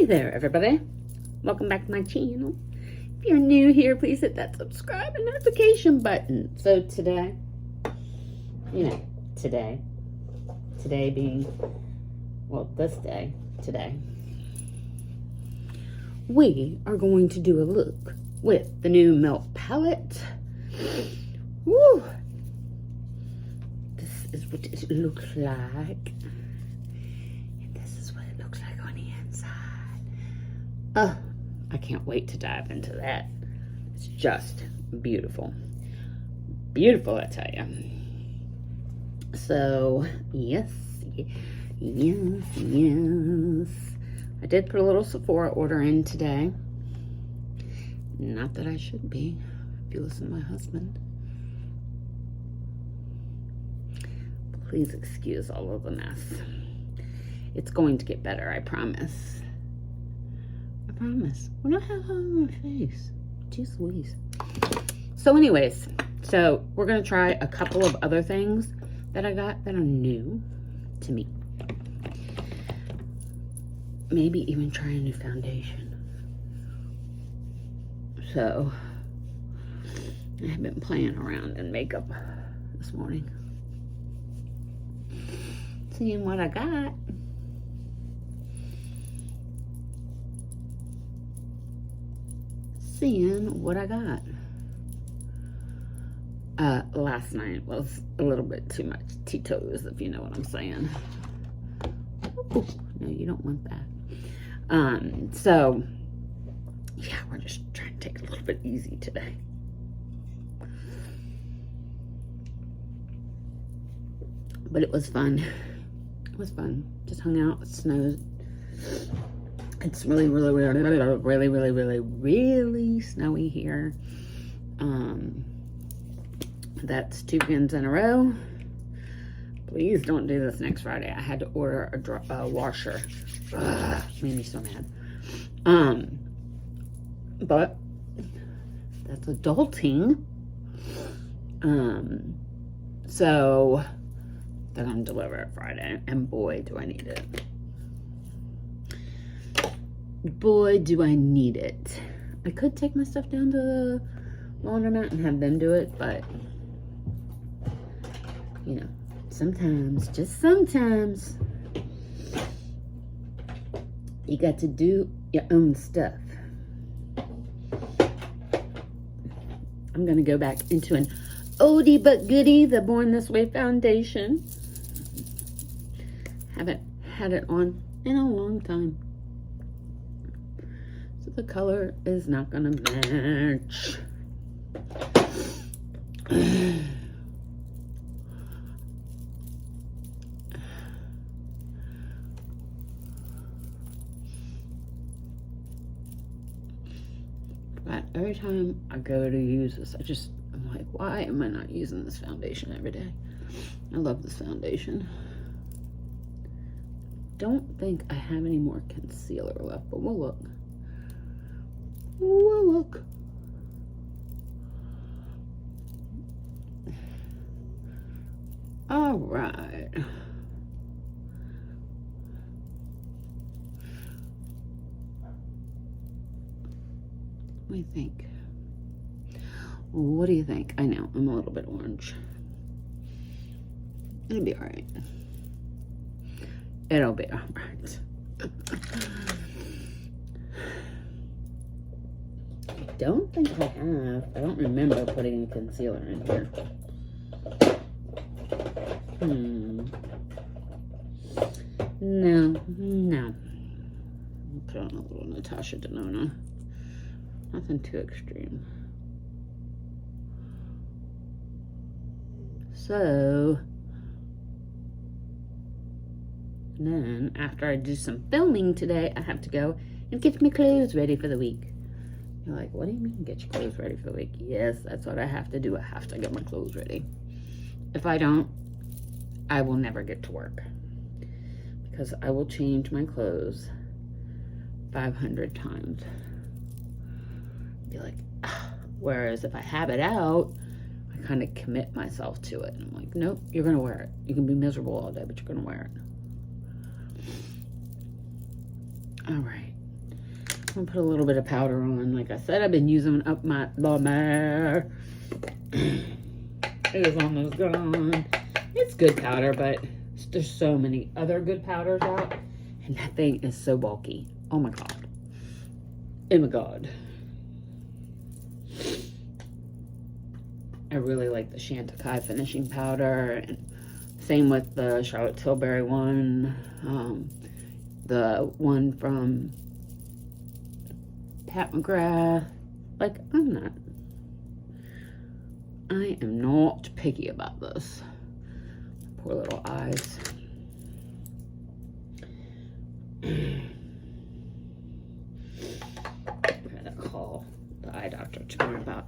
there, everybody. Welcome back to my channel. If you're new here, please hit that subscribe and notification button. So today, today being, well, this day, today, we are going to do a look with the new Milk palette. Woo! This is what it looks like. And this is what it looks like on the inside. I can't wait to dive into that. It's just beautiful. Beautiful, I tell you. So, yes. I did put a little Sephora order in today. Not that I should be, if you listen to my husband. Please excuse all of the mess. It's going to get better, I promise. I promise. What do I have on my face? Jeez Louise. So anyways, we're going to try a couple of other things that I got that are new to me. Maybe even try a new foundation. So, I have been playing around in makeup this morning. Seeing what I got. Last night was a little bit too much Tito's, if you know what I'm saying. Ooh, no, you don't want that. So, yeah, we're just trying to take it a little bit easy today. But it was fun. It was fun. Just hung out. It snowed. It's really snowy here. That's 2 weekends in a row. Please don't do this next Friday. I had to order a washer. Ugh, made me so mad. But that's adulting. So they're gonna deliver it Friday, and boy, do I need it. Boy, do I need it. I could take my stuff down to the laundromat and have them do it, but you know, sometimes, just sometimes, you got to do your own stuff. I'm gonna go back into an oldie but goodie, the Born This Way foundation. Haven't had it on in a long time. So the color is not gonna match. But every time I go to use this, I'm like, why am I not using this foundation every day? I love this foundation. Don't think I have any more concealer left, but we'll look. We'll look. All right. What do you think? What do you think? I know, I'm a little bit orange. It'll be all right. It'll be all right. I don't think I have. I don't remember putting concealer in here. No. I'll put on a little Natasha Denona. Nothing too extreme. So, then after I do some filming today, I have to go and get my clothes ready for the week. You're like, what do you mean get your clothes ready for the week? Yes, that's what I have to do. I have to get my clothes ready. If I don't, I will never get to work. Because I will change my clothes 500 times. Be like, ah. Whereas if I have it out, I kind of commit myself to it. And I'm like, nope, you're going to wear it. You can be miserable all day, but you're going to wear it. All right. I'll put a little bit of powder on. Like I said, I've been using up my Bomber. It is almost gone. It's good powder, but there's so many other good powders out. And that thing is so bulky. Oh my God. Oh my God. I really like the Chantecaille finishing powder. And same with the Charlotte Tilbury one. The one from Pat McGrath. Like, I am not picky about this. Poor little eyes. I gotta call the eye doctor tomorrow about,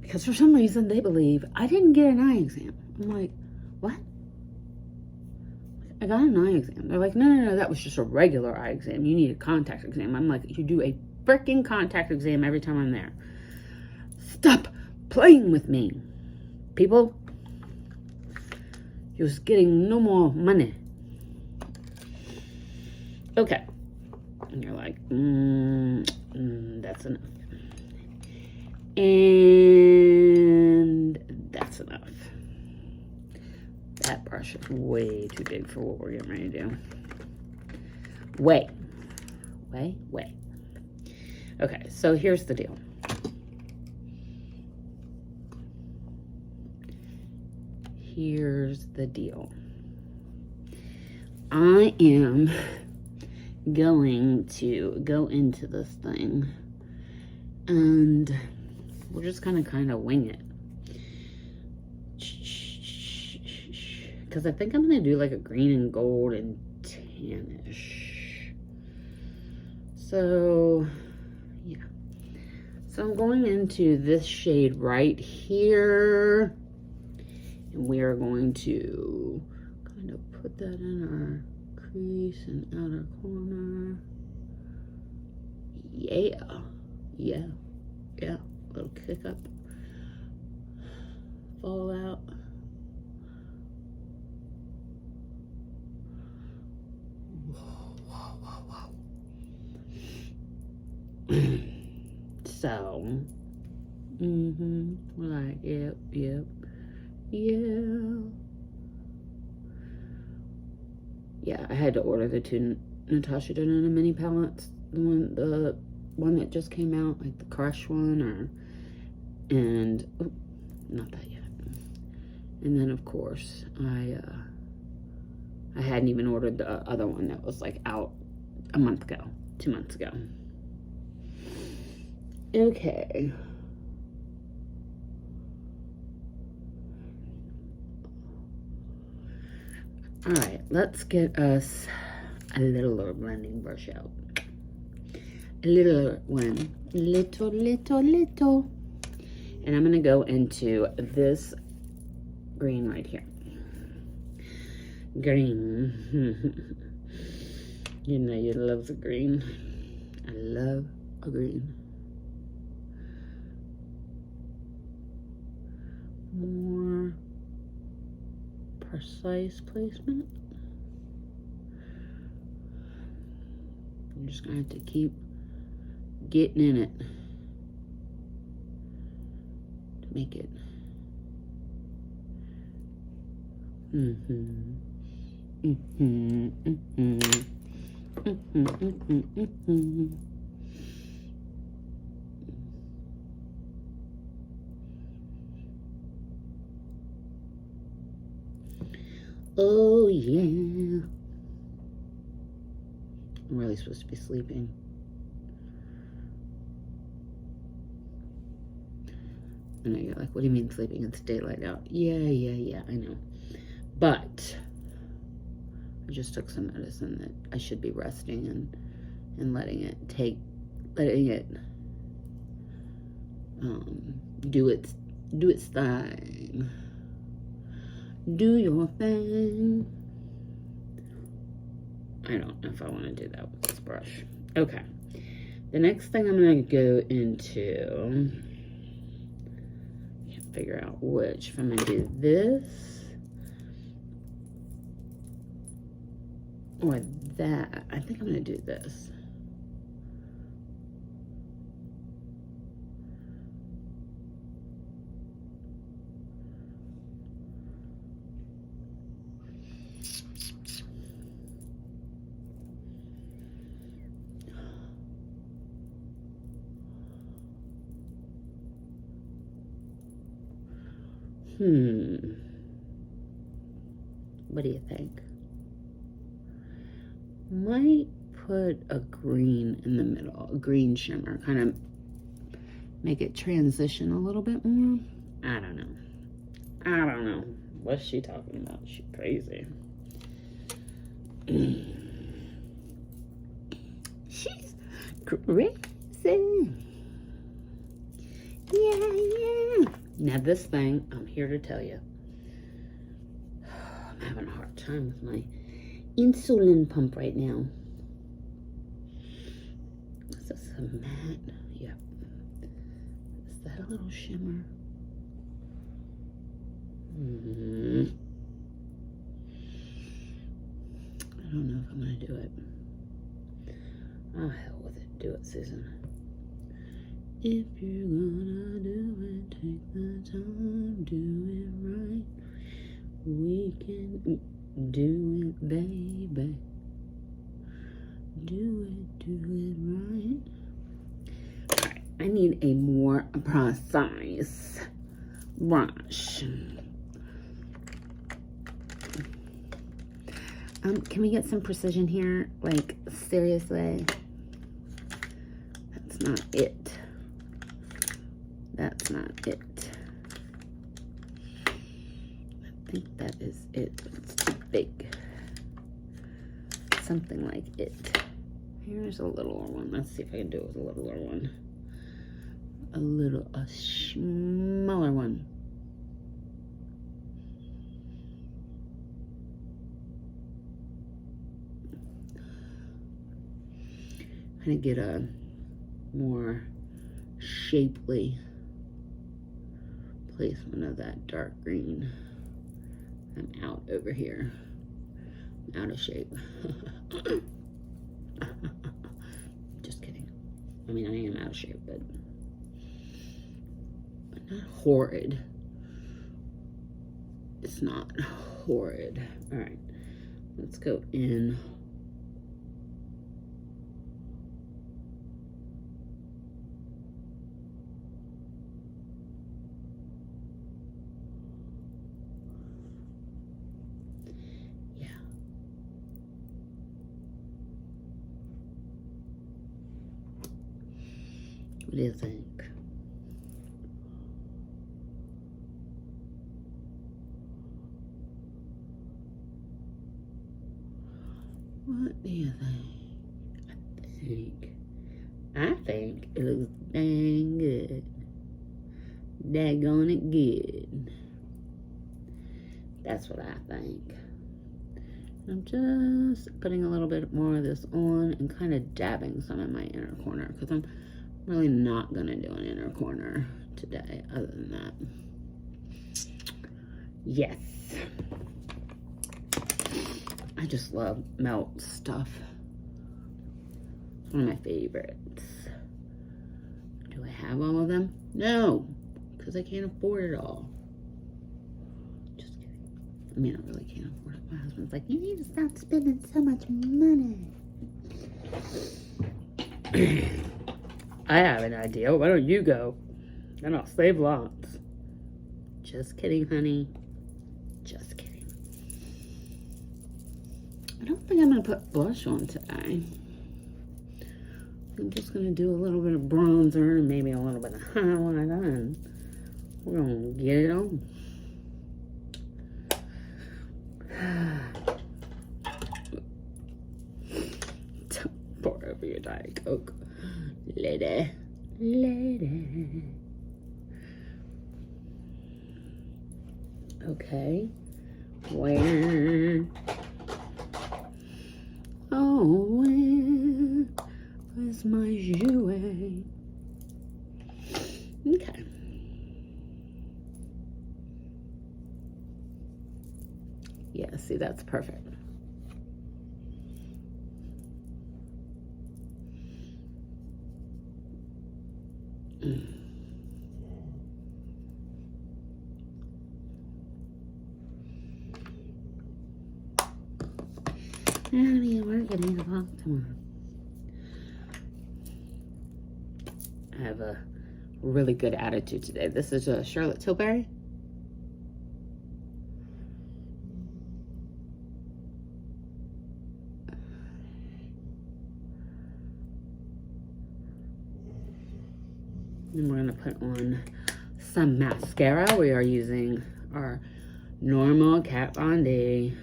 because for some reason they believe I didn't get an eye exam. I'm like, what? I got an eye exam. They're like, no, that was just a regular eye exam. You need a contact exam. I'm like, you do a freaking contact exam every time I'm there. Stop playing with me, people. You're getting no more money. Okay. And you're like, that's enough. And that's enough. That brush is way too big for what we're getting ready to do. Way. Okay, so here's the deal. Here's the deal. I am going to go into this thing and we're just gonna kind of wing it. Because I think I'm gonna do like a green and gold and tannish. So, yeah. So I'm going into this shade right here. And we are going to kind of put that in our crease and outer corner. Yeah. Little kick up. Fallout. Whoa. So, we're like, yep. Yeah, I had to order the two Natasha Denona mini palettes. The one that just came out, like the Crush one, not that yet. And then of course I hadn't even ordered the other one that was like out a month ago, 2 months ago. Okay. All right, let's get us a little blending brush out. A little one. Little. And I'm gonna go into this green right here. Green. You know you love the green. I love a green. More precise placement. I'm just gonna have to keep getting in it to make it. Oh yeah. I'm really supposed to be sleeping. I know you're like, what do you mean sleeping? It's daylight out. Yeah, I know. But I just took some medicine that I should be resting and letting it do its thing. Do your thing. I don't know if I want to do that with this brush. Okay. The next thing I'm going to go into, I can't figure out which. If I'm going to do this or that, I think I'm going to do this. What do you think? Might put a green in the middle, a green shimmer, kind of make it transition a little bit more. I don't know. I don't know. What's she talking about? She crazy. She's crazy. Yeah. Now this thing, I'm here to tell you. I'm having a hard time with my insulin pump right now. Is this a matte? Yep. Is that a little shimmer? I don't know if I'm going to do it. Oh, hell with it. Do it, Susan. If you're gonna do it, take the time, do it right. We can do it, baby. Do it right. Alright, I need a more precise brush. Can we get some precision here? Like, seriously? That's not it. That's not it. I think that is it. It's too big. Something like it. Here's a littler one. Let's see if I can do it with a littler one. A smaller one. Kind of get a more shapely placement of that dark green. I'm out over here. I'm out of shape. Just kidding. I mean, I am out of shape, but not horrid. It's not horrid. All right, let's go in. What do you think? What do you think? I think it looks dang good. Daggone it good. That's what I think. I'm just putting a little bit more of this on and kind of dabbing some in my inner corner because I'm really not gonna do an inner corner today other than that. Yes. I just love melt stuff. It's one of my favorites. Do I have all of them? No, because I can't afford it all. Just kidding. I mean, I really can't afford it. My husband's like, you need to stop spending so much money. I have an idea. Why don't you go? Then I'll save lots. Just kidding, honey. Just kidding. I don't think I'm going to put blush on today. I'm just going to do a little bit of bronzer and maybe a little bit of highlighter, and we're going to get it on. Don't pour over your Diet Coke. Lady. Okay. Where? Oh, where's my jouet? Okay. Yeah, see, that's perfect. How do you work at 8 o'clock tomorrow? I have a really good attitude today. This is a Charlotte Tilbury. And we're gonna put on some mascara. We are using our normal Kat Von D.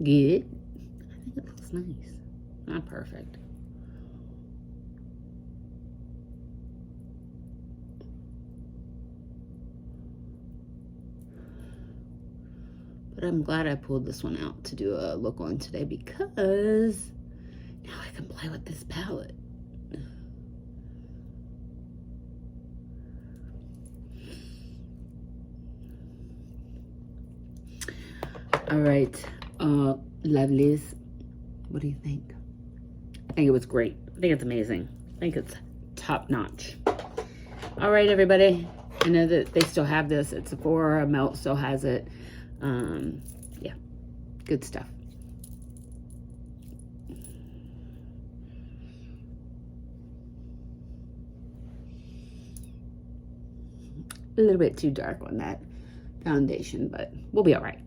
Good. I think it looks nice. Not perfect. But I'm glad I pulled this one out to do a look on today because now I can play with this palette. All right, lovelies, what do you think? I think it was great. I think it's amazing. I think it's top notch. All right, everybody. I know that they still have this at Sephora. Melt still has it. Yeah, good stuff. A little bit too dark on that foundation, but we'll be all right.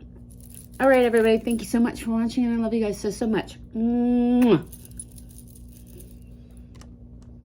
All right, everybody. Thank you so much for watching, and I love you guys so much. Mwah.